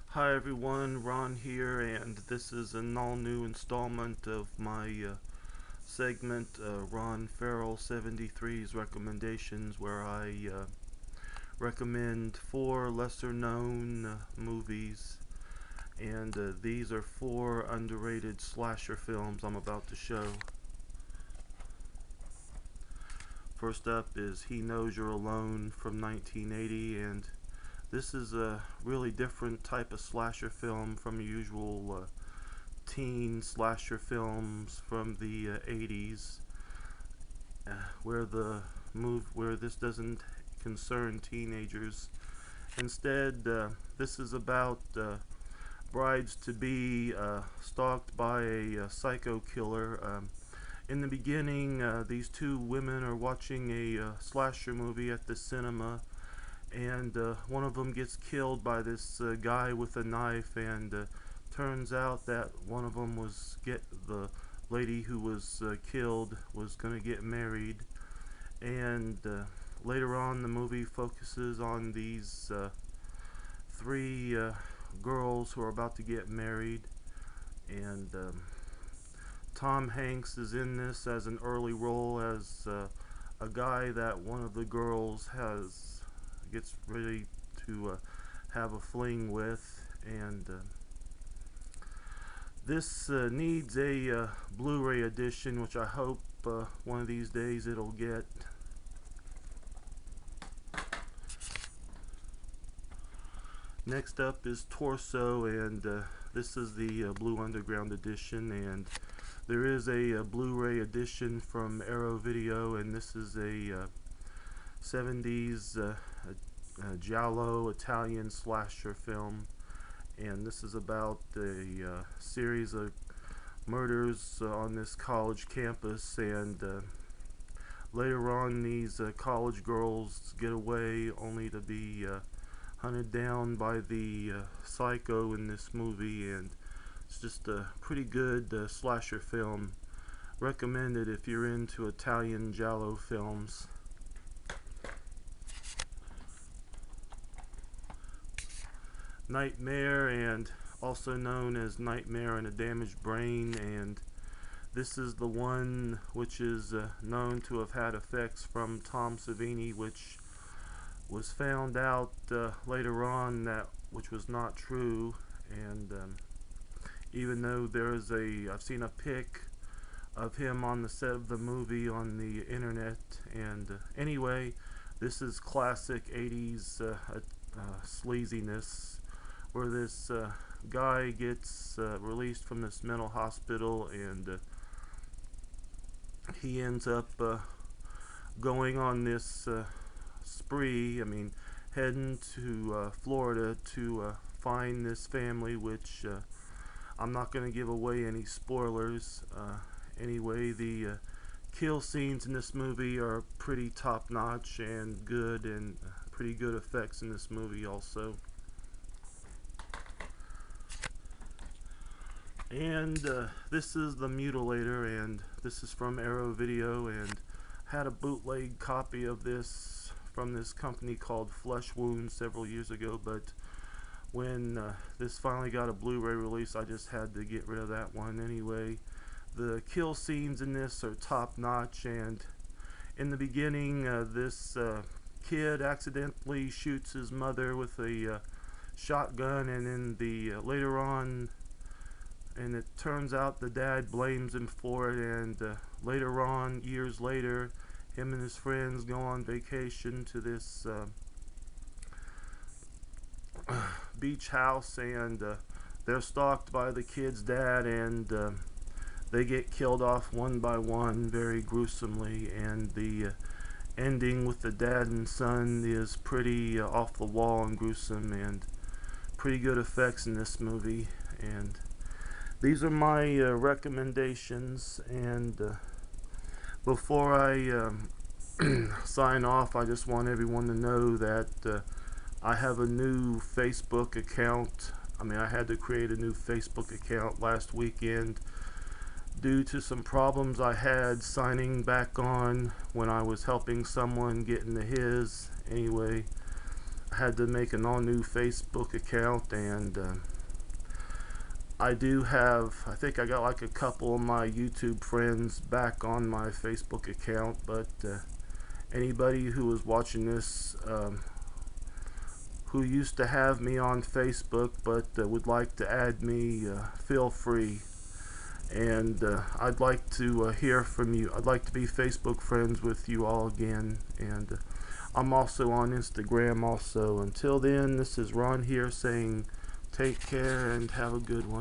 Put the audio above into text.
Hi everyone, Ron here, and this is an all-new installment of my segment, Ronfrrll73's recommendations, where I recommend 4 lesser-known movies, and these are 4 underrated slasher films I'm about to show. First up is He Knows You're Alone from 1980, and this is a really different type of slasher film from usual teen slasher films from the 80s, where this doesn't concern teenagers. Instead, this is about brides to be stalked by a psycho killer. In the beginning, these 2 women are watching a slasher movie at the cinema, and one of them gets killed by this guy with a knife, and turns out that one of them the lady who was killed was going to get married, and later on the movie focuses on these 3 girls who are about to get married, and Tom Hanks is in this as an early role as a guy that one of the girls gets ready to have a fling with, and this needs a Blu-ray edition, which I hope one of these days it'll get. Next up is Torso, and this is the Blue Underground edition, and there is a Blu-ray edition from Arrow Video, and this is a 70s giallo Italian slasher film, and this is about a series of murders on this college campus, and later on these college girls get away only to be hunted down by the psycho in this movie, and it's just a pretty good slasher film. Recommended if you're into Italian giallo films. Nightmare, and also known as Nightmare and a Damaged Brain, and this is the one which is known to have had effects from Tom Savini, which was found out later on which was not true, and even though I've seen a pic of him on the set of the movie on the internet, and anyway, this is classic 80s sleaziness, where this guy gets released from this mental hospital, and he ends up going on this spree, heading to Florida to find this family, which I'm not going to give away any spoilers. Anyway, the kill scenes in this movie are pretty top-notch and good, and pretty good effects in this movie also. And this is the Mutilator, and this is from Arrow Video, and had a bootleg copy of this from this company called Flesh Wounds several years ago, but when this finally got a Blu-ray release, I just had to get rid of that one. Anyway, the kill scenes in this are top-notch, and in the beginning this kid accidentally shoots his mother with a shotgun, and then later on, and it turns out the dad blames him for it, and later on, years later, him and his friends go on vacation to this beach house, and they're stalked by the kid's dad, and they get killed off one by one very gruesomely, and the ending with the dad and son is pretty off the wall and gruesome, and pretty good effects in this movie. And these are my recommendations, and before I sign off, I just want everyone to know that I have a new Facebook account I had to create a new Facebook account last weekend due to some problems I had signing back on when I was helping someone get into his. Anyway, I had to make an all new Facebook account, and I do have, I think I got like a couple of my YouTube friends back on my Facebook account, but anybody who is watching this who used to have me on Facebook but would like to add me, feel free. And I'd like to hear from you. I'd like to be Facebook friends with you all again. And I'm also on Instagram also. Until then, this is Ron here saying take care and have a good one.